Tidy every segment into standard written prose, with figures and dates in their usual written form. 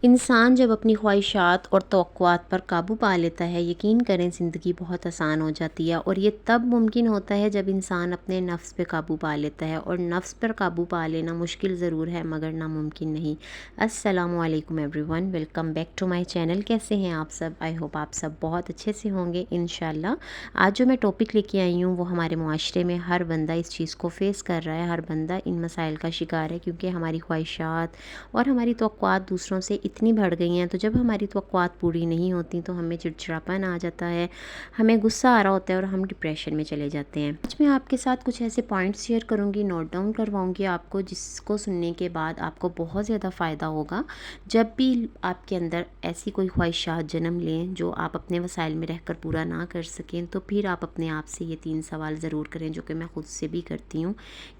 इंसान जब अपनी ख्वाहिशात और तवक्कुआत पर काबू पा लेता है, यकीन करें ज़िंदगी बहुत आसान हो जाती है। और ये तब मुमकिन होता है जब इंसान अपने नफ्स पे काबू पा लेता है। और नफ्स पर काबू पा लेना मुश्किल ज़रूर है मगर नामुमकिन नहीं। अस्सलामु अलैकुम everyone, welcome back to my channel. कैसे हैं आप सब? आई होप आप सब बहुत अच्छे से होंगे इंशाल्लाह। आज जो मैं टॉपिक लेके आई हूँ वो हमारे मुआशरे में हर बंदा इस चीज़ को फेस कर रहा है, हर बंदा इन मसाइल का शिकार है, क्योंकि हमारी ख्वाहिशात और हमारी तवक्कुआत दूसरों से इतनी बढ़ गई हैं। तो जब हमारी तवक्कुआत पूरी नहीं होती तो हमें चिड़चिड़ापन आ जाता है, हमें गुस्सा आ रहा होता है और हम डिप्रेशन में चले जाते हैं। आज मैं आपके साथ कुछ ऐसे पॉइंट्स शेयर करूंगी, नोट डाउन करवाऊंगी आपको, जिसको सुनने के बाद आपको बहुत ज़्यादा फ़ायदा होगा। जब भी आपके अंदर ऐसी कोई ख्वाहिशात जन्म लें जो आप अपने वसाइल में रहकर पूरा ना कर सकें, तो फिर आप अपने आप से ये 3 सवाल ज़रूर करें, जो कि मैं ख़ुद से भी करती हूँ।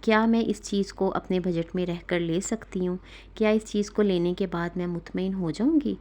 क्या मैं इस चीज़ को अपने बजट में रहकर ले सकती हूँ? क्या इस चीज़ को लेने के बाद मैं मुतमईन हो जाऊंगी?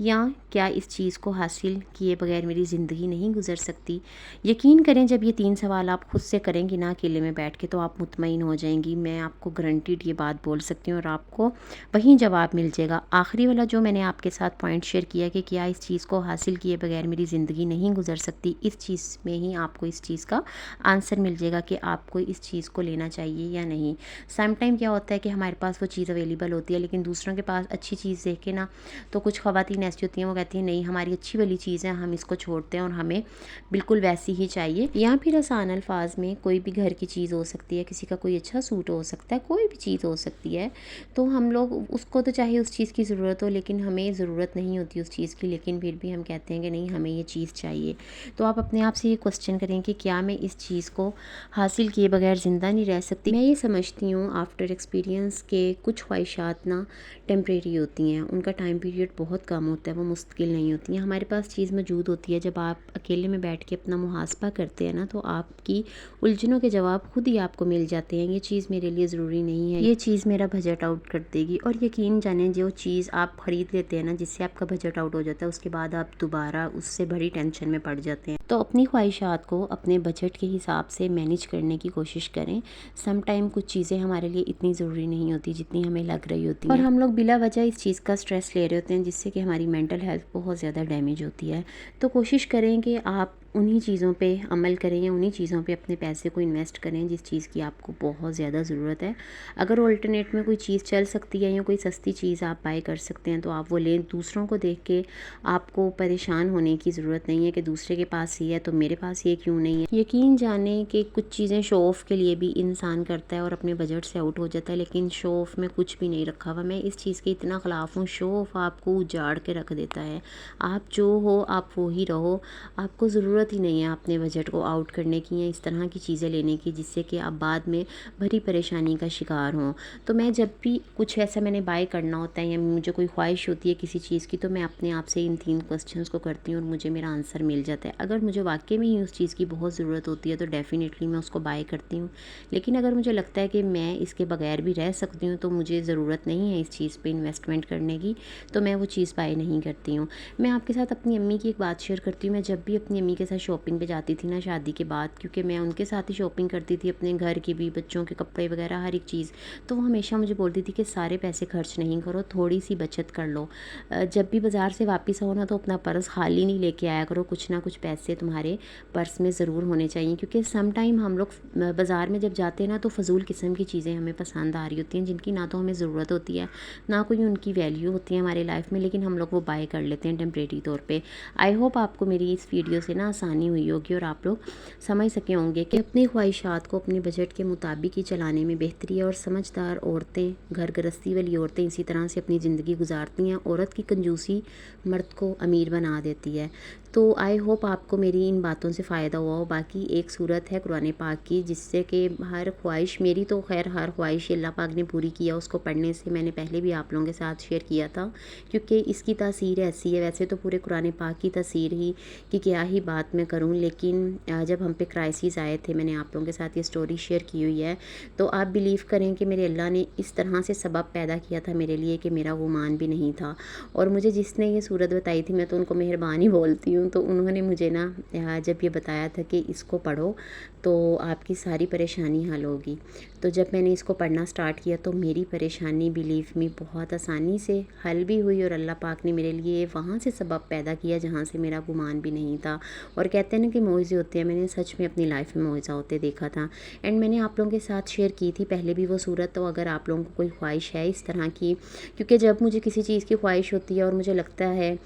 या क्या इस चीज़ को हासिल किए बगैर मेरी ज़िंदगी नहीं गुजर सकती? यकीन करें, जब ये 3 सवाल आप खुद से करेंगी ना अकेले में बैठ के, तो आप मुतमईन हो जाएंगी। मैं आपको गारंटीड ये बात बोल सकती हूँ और आपको वहीं जवाब मिल जाएगा। आखिरी वाला जो मैंने आपके साथ पॉइंट शेयर किया कि क्या इस चीज़ को हासिल किए बगैर मेरी ज़िंदगी नहीं गुजर सकती, इस चीज़ में ही आपको इस चीज़ का आंसर मिल जाएगा कि आपको इस चीज़ को लेना चाहिए या नहीं। सम टाइम क्या होता है कि हमारे पास वो चीज़ अवेलेबल होती है, लेकिन दूसरों के पास अच्छी चीज़ देख के ना, तो कुछ ख़वातीन ऐसी होती हैं, वो कहती हैं नहीं, हमारी अच्छी वाली चीज़ है, हम इसको छोड़ते हैं और हमें बिल्कुल वैसी ही चाहिए। या फिर आसान अल्फाज में कोई भी घर की चीज़ हो सकती है, किसी का कोई अच्छा सूट हो सकता है, कोई भी चीज़ हो सकती है, तो हम लोग उसको, तो चाहे उस चीज़ की ज़रूरत हो लेकिन हमें ज़रूरत नहीं होती उस चीज़ की, लेकिन फिर भी हम कहते हैं कि नहीं, हमें ये चीज़ चाहिए। तो आप अपने आप से ये क्वेश्चन करें कि क्या मैं इस चीज़ को हासिल किए बगैर ज़िंदा नहीं रह सकती? मैं ये समझती हूँ आफ्टर एक्सपीरियंस के कुछ ख्वाहिशात ना टेम्परेरी होती हैं, उनका टाइम पीरियड बहुत कम होता है, वो मुस्तकिल नहीं होती हैं। हमारे पास चीज़ मौजूद होती है। जब आप अकेले में बैठ के अपना मुहासबा करते हैं ना, तो आपकी उलझनों के जवाब खुद ही आपको मिल जाते हैं। ये चीज़ मेरे लिए ज़रूरी नहीं है, ये चीज़ मेरा बजट आउट कर देगी। और यकीन जानें, जो चीज़ आप ख़रीद लेते हैं ना, जिससे आपका बजट आउट हो जाता है, उसके बाद आप दोबारा उससे बड़ी टेंशन में पड़ जाते हैं। तो अपनी ख्वाहिशात को अपने बजट के हिसाब से मैनेज करने की कोशिश करें। सम टाइम कुछ चीज़ें हमारे लिए इतनी ज़रूरी नहीं होती जितनी हमें लग रही होती हैं, और हम लोग बिला वजह इस चीज़ का स्ट्रेस ले रहे होते हैं, जिससे कि हमारी मेंटल हेल्थ बहुत ज़्यादा डैमेज होती है। तो कोशिश करें कि आप उन्हीं चीज़ों पे अमल करें या उन्हीं चीज़ों पे अपने पैसे को इन्वेस्ट करें जिस चीज़ की आपको बहुत ज़्यादा ज़रूरत है। अगर ऑल्टरनेट में कोई चीज़ चल सकती है या कोई सस्ती चीज़ आप बाय कर सकते हैं, तो आप वो लें। दूसरों को देख के आपको परेशान होने की ज़रूरत नहीं है कि दूसरे के पास ये है तो मेरे पास ये क्यों नहीं है। यकीन जाने कि कुछ चीज़ें शो ऑफ़ के लिए भी इंसान करता है और अपने बजट से आउट हो जाता है, लेकिन शो ऑफ़ में कुछ भी नहीं रखा हुआ। मैं इस चीज़ के इतना ख़िलाफ़ हूँ। शो ऑफ़ आपको उजाड़ के रख देता है। आप जो हो आप वो ही रहो। आपको ज़रूरत ही नहीं है अपने बजट को आउट करने की या इस तरह की चीज़ें लेने की जिससे कि आप बाद में भरी परेशानी का शिकार हों। तो मैं जब भी कुछ ऐसा मैंने बाय करना होता है या मुझे कोई ख्वाहिश होती है किसी चीज़ की, तो मैं अपने आप से इन 3 क्वेश्चंस को करती हूँ और मुझे मेरा आंसर मिल जाता है। अगर मुझे वाकई में ही उस चीज़ की बहुत ज़रूरत होती है तो डेफ़िनेटली मैं उसको बाय करती हूँ। लेकिन अगर मुझे लगता है कि मैं इसके बगैर भी रह सकती हूँ, तो मुझे ज़रूरत नहीं है इस चीज़ पे इन्वेस्टमेंट करने की, तो मैं वो चीज़ बाय नहीं करती हूँ। मैं आपके साथ अपनी अम्मी की एक बात शेयर करती हूँ। मैं जब भी अपनी अम्मी के साथ शॉपिंग पे जाती थी ना शादी के बाद, क्योंकि मैं उनके साथ ही शॉपिंग करती थी, अपने घर की भी, बच्चों के कपड़े वगैरह हर एक चीज़, तो वो हमेशा मुझे बोलती थी कि सारे पैसे खर्च नहीं करो, थोड़ी सी बचत कर लो। जब भी बाज़ार से वापस आओ ना, तो अपना पर्स खाली नहीं लेके आया करो, कुछ ना कुछ पैसे तुम्हारे पर्स में ज़रूर होने चाहिए। क्योंकि सम टाइम हम लोग बाज़ार में जब जाते हैं ना, तो फ़जूल किस्म की चीज़ें हमें पसंद आ रही होती हैं, जिनकी ना तो हमें ज़रूरत होती है, ना कोई उनकी वैल्यू होती है हमारे लाइफ में, लेकिन हम लोग वो बाय कर लेते हैं टेम्परेरी तौर पे। आई होप आपको मेरी इस वीडियो से ना आसानी हुई होगी और आप लोग समझ सके होंगे कि अपनी ख्वाहिशात को अपने बजट के मुताबिक ही चलाने में बेहतरी है। और समझदार औरतें, घर गृहस्थी वाली औरतें इसी तरह से अपनी ज़िंदगी गुजारती हैं। औरत की कंजूसी मर्द को अमीर बना देती है। तो आई होप आपको मेरी इन बातों से फ़ायदा हुआ हो। बाकी एक सूरत है कुरान पाक की, जिससे कि हर ख्वाहिश मेरी, तो खैर हर ख्वाहिश अल्लाह पाक ने पूरी किया। उसको पढ़ने से मैंने पहले भी आप लोगों के साथ शेयर किया था, क्योंकि इसकी तासीर ऐसी है। वैसे तो पूरे कुरान पाक की तासीर ही कि क्या ही बात मैं करूं, लेकिन जब हम पे क्राइसिस आए थे, मैंने आप लोगों के साथ ये स्टोरी शेयर की हुई है। तो आप बिलीव करें कि मेरे अल्लाह ने इस तरह से सबब पैदा किया था मेरे लिए कि मेरा गुमान भी नहीं था। और मुझे जिसने ये सूरत बताई थी, मैं तो उनको मेहरबानी बोलती हूँ, हूँ, तो उन्होंने मुझे ना जब ये बताया था कि इसको पढ़ो तो आपकी सारी परेशानी हल होगी। तो जब मैंने इसको पढ़ना स्टार्ट किया तो मेरी परेशानी बिलीव मी बहुत आसानी से हल भी हुई, और अल्लाह पाक ने मेरे लिए वहाँ से सबब पैदा किया जहाँ से मेरा गुमान भी नहीं था। और कहते हैं ना कि मौइज़े होते हैं, मैंने सच में अपनी लाइफ में मौइज़ा होते देखा था। एंड मैंने आप लोगों के साथ शेयर की थी पहले भी वो सूरत। तो अगर आप लोगों को कोई ख्वाहिश है इस तरह की, क्योंकि जब मुझे किसी चीज़ की ख्वाहिश होती है और मुझे लगता है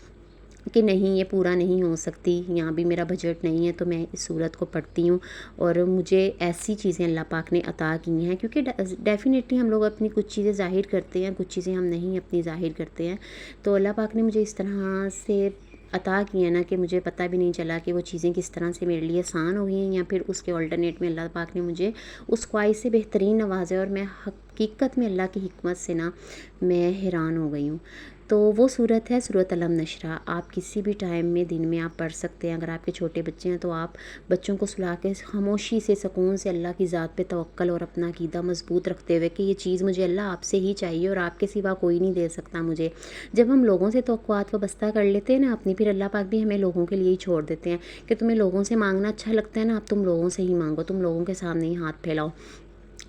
कि नहीं ये पूरा नहीं हो सकती, यहाँ भी मेरा बजट नहीं है, तो मैं इस सूरत को पढ़ती हूँ और मुझे ऐसी चीज़ें अल्लाह पाक ने अता की हैं। क्योंकि डेफ़िनेटली हम लोग अपनी कुछ चीज़ें ज़ाहिर करते हैं, कुछ चीज़ें हम नहीं अपनी ज़ाहिर करते हैं। तो अल्लाह पाक ने मुझे इस तरह से अता की है ना कि मुझे पता भी नहीं चला कि वो चीज़ें किस तरह से मेरे लिए आसान हो गई हैं, या फिर उसके अल्टरनेट में अल्लाह पाक ने मुझे उस ख्वाहिश से बेहतरीन नवाजा। और मैं हकीकत में अल्लाह की हिकमत से ना मैं हैरान हो गई हूँ। तो वो सूरत है सूरत अलम नशरा। आप किसी भी टाइम में दिन में आप पढ़ सकते हैं। अगर आपके छोटे बच्चे हैं तो आप बच्चों को सुला के खामोशी से सुकून से अल्लाह की ज़ात पे तवक्कल और अपना अकीदा मजबूत रखते हुए कि ये चीज़ मुझे अल्लाह आपसे ही चाहिए और आपके सिवा कोई नहीं दे सकता मुझे। जब हम लोगों से तवक्कुआत वाबस्ता कर लेते हैं ना अपनी, फिर अल्लाह पाक भी हमें लोगों के लिए ही छोड़ देते हैं कि तुम्हें लोगों से मांगना अच्छा लगता है ना, अब तुम लोगों से ही मांगो, तुम लोगों के सामने ही हाथ फैलाओ।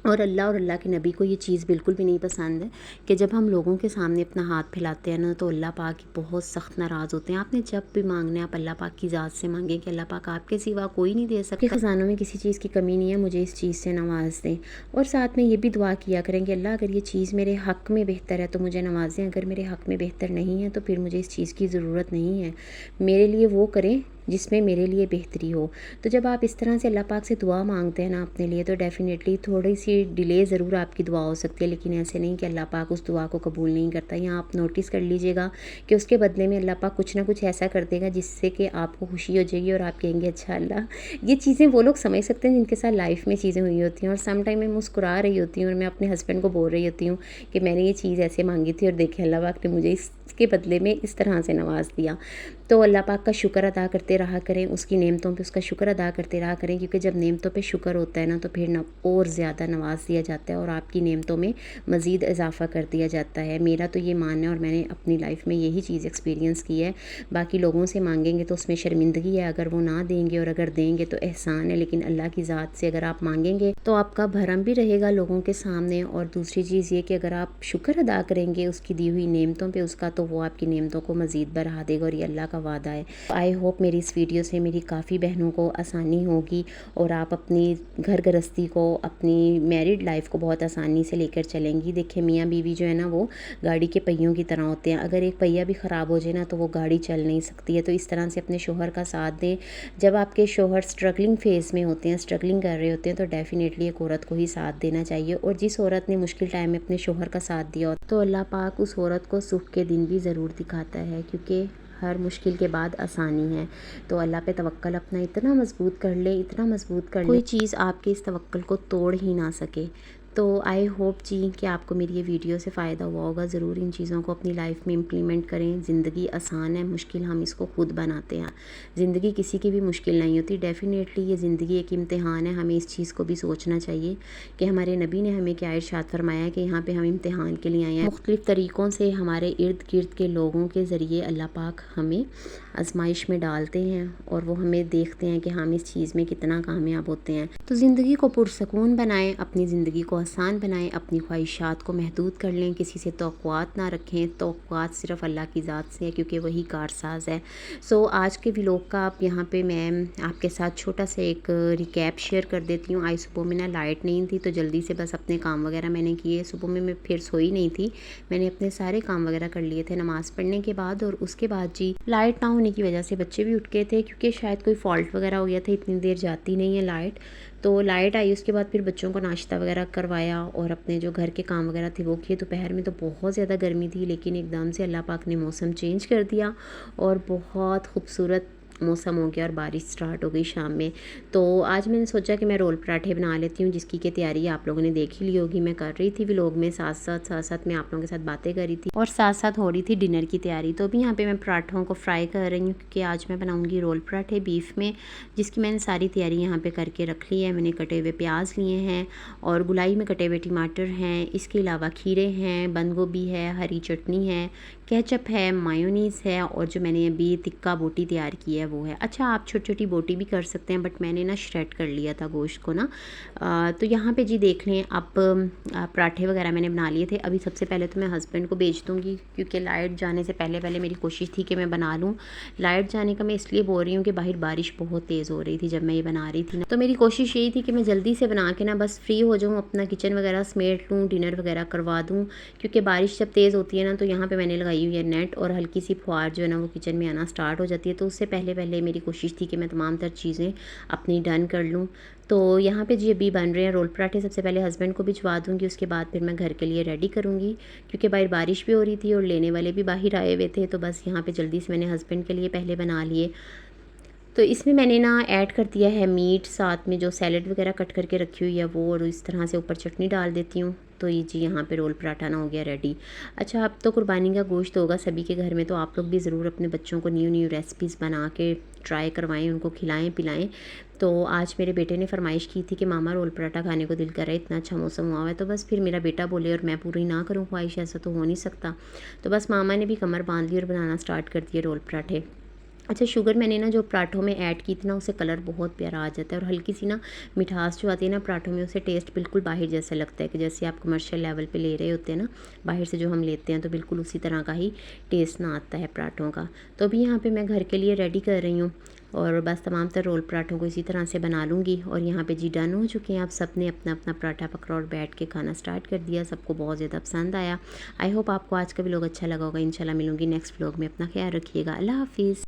और अल्लाह के नबी को ये चीज़ बिल्कुल भी नहीं पसंद है कि जब हम लोगों के सामने अपना हाथ फैलाते हैं ना, तो अल्लाह पाक बहुत सख्त नाराज़ होते हैं। आपने जब भी मांगना है आप अल्लाह पाक की ज़ात से मांगें कि अल्लाह पाक आपके सिवा कोई नहीं दे सकता, ख़जानों में किसी चीज़ की कमी नहीं है, मुझे इस चीज़ से नवाज़ दें। और साथ में ये भी दुआ किया करें कि अल्लाह अगर ये चीज़ मेरे हक़ में बेहतर है तो मुझे नवाज़ें, अगर मेरे हक़ में बेहतर नहीं है तो फिर मुझे इस चीज़ की ज़रूरत नहीं है, मेरे लिए वो करें जिसमें मेरे लिए बेहतरी हो। तो जब आप इस तरह से अल्लाह पाक से दुआ मांगते हैं ना अपने लिए, तो डेफ़िनेटली थोड़ी सी डिले ज़रूर आपकी दुआ हो सकती है, लेकिन ऐसे नहीं कि अल्लाह पाक उस दुआ को कबूल नहीं करता। यहाँ आप नोटिस कर लीजिएगा कि उसके बदले में अल्लाह पाक कुछ ना कुछ ऐसा कर देगा जिससे कि आपको खुशी हो जाएगी और आप कहेंगे अच्छा अल्लाह। ये चीज़ें वो लोग समझ सकते हैं जिनके साथ लाइफ में चीज़ें हुई होती हैं। और सम टाइम मैं मुस्कुरा रही होती हूँ और मैं अपने हस्बैंड को बोल रही होती हूँ कि मैंने ये चीज़ ऐसे मांगी थी और देखिए अल्लाह पाक ने मुझे इसके बदले में इस तरह से नवाज़ दिया। तो अल्लाह पाक का शुक्र अदा करते रहा करें, उसकी नेमतों पे उसका शुक्र अदा करते रहा करें, क्योंकि जब नेमतों पे शुक्र होता है ना तो फिर और ज़्यादा नवाज दिया जाता है और आपकी नेमतों में मज़ीद इजाफ़ा कर दिया जाता है। मेरा तो ये मानना है और मैंने अपनी लाइफ में यही चीज़ एक्सपीरियंस की है। बाकी लोगों से मांगेंगे तो उसमें शर्मिंदगी है अगर वो ना देंगे, और अगर देंगे तो एहसान है। लेकिन अल्लाह की ज़ात से अगर आप मांगेंगे तो आपका भरम भी रहेगा लोगों के सामने। और दूसरी चीज़ ये कि अगर आप शुक्र अदा करेंगे उसकी दी हुई नेमतों पर उसका, तो वो आपकी नेमतों को मज़ीद बढ़ा देगा और ये अल्लाह का वादा है। आई होप मेरी इस वीडियो से मेरी काफ़ी बहनों को आसानी होगी और आप अपनी घर गृहस्थी को, अपनी मैरिड लाइफ को बहुत आसानी से लेकर चलेंगी। देखिए मियाँ बीवी जो है ना वो गाड़ी के पहियों की तरह होते हैं, अगर एक पहिया भी ख़राब हो जाए ना तो वो गाड़ी चल नहीं सकती है। तो इस तरह से अपने शोहर का साथ दें। जब आपके शोहर स्ट्रगलिंग फेज़ में होते हैं, स्ट्रगलिंग कर रहे होते हैं, तो डेफ़िनेटली एक औरत को ही साथ देना चाहिए। और जिस औरत ने मुश्किल टाइम में अपने शोहर का साथ दिया तो अल्लाह पाक उस औरत को सुख के दिन भी ज़रूर दिखाता है, क्योंकि हर मुश्किल के बाद आसानी है। तो अल्लाह पे तवक्कल अपना इतना मज़बूत कर ले, इतना मज़बूत कर ले, कोई चीज़ आपके इस तवक्कल को तोड़ ही ना सके। तो आई होप जी कि आपको मेरी ये वीडियो से फ़ायदा हुआ होगा। ज़रूर इन चीज़ों को अपनी लाइफ में इम्प्लीमेंट करें। ज़िंदगी आसान है, मुश्किल हम इसको खुद बनाते हैं। ज़िंदगी किसी की भी मुश्किल नहीं होती। डेफ़िनेटली ये ज़िंदगी एक इम्तिहान है, हमें इस चीज़ को भी सोचना चाहिए कि हमारे नबी ने हमें क्या इरशाद फरमाया है कि यहाँ पे हम इम्तिहान के लिए आए हैं। मुख्तलिफ़ तरीक़ों से हमारे इर्द गिर्द के लोगों के ज़रिए अल्लाह पाक हमें आजमाइश में डालते हैं और वो हमें देखते हैं कि हम इस चीज़ में कितना कामयाब होते हैं। तो ज़िंदगी को पुरसकून बनाएं, अपनी ज़िंदगी को आसान बनाएं, अपनी ख्वाहिशात को महदूद कर लें, किसी से तवक्कुआत ना रखें। तवक्कुआत सिर्फ अल्लाह की ज़ात से है, क्योंकि वही कारसाज है। सो आज के व्लॉग का आप यहाँ पे मैं आपके साथ छोटा सा एक रिकैप शेयर कर देती हूँ। आज सुबह में ना लाइट नहीं थी तो जल्दी से बस अपने काम वगैरह मैंने किए। सुबह में मैं फिर सोई नहीं थी, मैंने अपने सारे काम वगैरह कर लिए थे नमाज़ पढ़ने के बाद। और उसके बाद जी लाइट ना होने की वजह से बच्चे भी उठ गए थे, क्योंकि शायद कोई फॉल्ट वगैरह हो गया था, इतनी देर जाती नहीं है लाइट। तो लाइट आई, उसके बाद फिर बच्चों को नाश्ता वगैरह करवाया और अपने जो घर के काम वगैरह थे वो किए। दोपहर में तो बहुत ज़्यादा गर्मी थी, लेकिन एकदम से अल्लाह पाक ने मौसम चेंज कर दिया और बहुत खूबसूरत मौसम हो गया और बारिश स्टार्ट हो गई शाम में। तो आज मैंने सोचा कि मैं रोल पराठे बना लेती हूँ, जिसकी की तैयारी आप लोगों ने देख ही ली होगी। मैं कर रही थी व्लॉग में, साथ साथ मैं आप लोगों के साथ बातें कर रही थी और साथ साथ हो रही थी डिनर की तैयारी। तो अभी यहाँ पे मैं पराठों को फ्राई कर रही हूँ, क्योंकि आज मैं बनाऊँगी रोल पराठे बीफ में, जिसकी मैंने सारी तैयारी यहाँ पर करके रख ली है। मैंने कटे हुए प्याज लिए हैं और गुलाई में कटे हुए टमाटर हैं, इसके अलावा खीरे हैं, बंद गोभी है, हरी चटनी है, केचप है, मायोनीज़ है और जो मैंने अभी टिक्का बोटी तैयार की है वो है। अच्छा, आप छोटी-छोटी बोटी भी कर सकते हैं, बट मैंने ना श्रेड कर लिया था गोश्त को ना। तो यहाँ पे जी देख लें आप, पराठे वगैरह मैंने बना लिए थे। अभी सबसे पहले तो मैं हस्बैंड को भेज दूँगी, क्योंकि लाइट जाने से पहले मेरी कोशिश थी कि मैं बना लूँ। लाइट जाने का मैं इसलिए बोल रही हूँ कि बाहर बारिश बहुत तेज़ हो रही थी जब मैं ये बना रही थी ना, तो मेरी कोशिश यही थी कि मैं जल्दी से बना के ना बस फ्री हो जाऊँ, अपना किचन वगैरह समेट लूँ, डिनर वगैरह करवा दूँ। क्योंकि बारिश जब तेज़ होती है ना, तो यहाँ पे मैंने लगाई हुई है नेट, और हल्की सी फुहार जो है ना वो किचन में आना स्टार्ट हो जाती है। तो उससे पहले मेरी कोशिश थी कि मैं तमाम तर चीज़ें अपनी डन कर लूँ। तो यहाँ पे जी अभी बन रहे हैं रोल पराठे। सबसे पहले हस्बैंड को भिजवा दूँगी, उसके बाद फिर मैं घर के लिए रेडी करूँगी, क्योंकि बाहर बारिश भी हो रही थी और लेने वाले भी बाहर आए हुए थे। तो बस यहाँ पे जल्दी से मैंने हस्बैंड के लिए पहले बना लिए। तो इसमें मैंने ना ऐड कर दिया है मीट, साथ में जो सैलड वगैरह कट करके रखी हुई है वो, और इस तरह से ऊपर चटनी डाल देती हूँ। तो ये जी यहाँ पे रोल पराठा ना हो गया रेडी। अच्छा, अब तो कुर्बानी का गोश्त होगा सभी के घर में, तो आप लोग भी ज़रूर अपने बच्चों को न्यू रेसिपीज़ बना के ट्राई करवाएं, उनको खिलाएं पिलाएं। तो आज मेरे बेटे ने फरमाइश की थी कि मामा रोल पराठा खाने को दिल कर रहा है, इतना अच्छा मौसम हुआ है। तो बस फिर मेरा बेटा बोले और मैं पूरी ना करूँ ख्वाहिश, ऐसा तो हो नहीं सकता। तो बस मामा ने भी कमर बांध ली और बनाना स्टार्ट कर दिए रोल पराठे। अच्छा, शुगर मैंने ना जो पराठों में ऐड की थी ना, उससे कलर बहुत प्यारा आ जाता है, और हल्की सी ना मिठास जो आती है ना पराठों में, उससे टेस्ट बिल्कुल बाहर जैसा लगता है कि जैसे आप कमर्शियल लेवल पे ले रहे होते हैं ना, बाहर से जो हम लेते हैं, तो बिल्कुल उसी तरह का ही टेस्ट ना आता है पराठों का। तो अभी यहाँ पे मैं घर के लिए रेडी कर रही हूँ, और बस तमाम तर रोल पराठों को इसी तरह से बना लूँगी। और यहाँ पे जी डन हो चुके हैं। आप सब ने अपना अपना पराठा पकड़ा और बैठ के खाना स्टार्ट कर दिया। सबको बहुत ज़्यादा पसंद आया। आई होप आपको आज का व्लॉग अच्छा लगा होगा। इंशाल्लाह मिलूँगी नेक्स्ट व्लॉग में। अपना ख्याल रखिएगा। अल्लाह हाफिज़।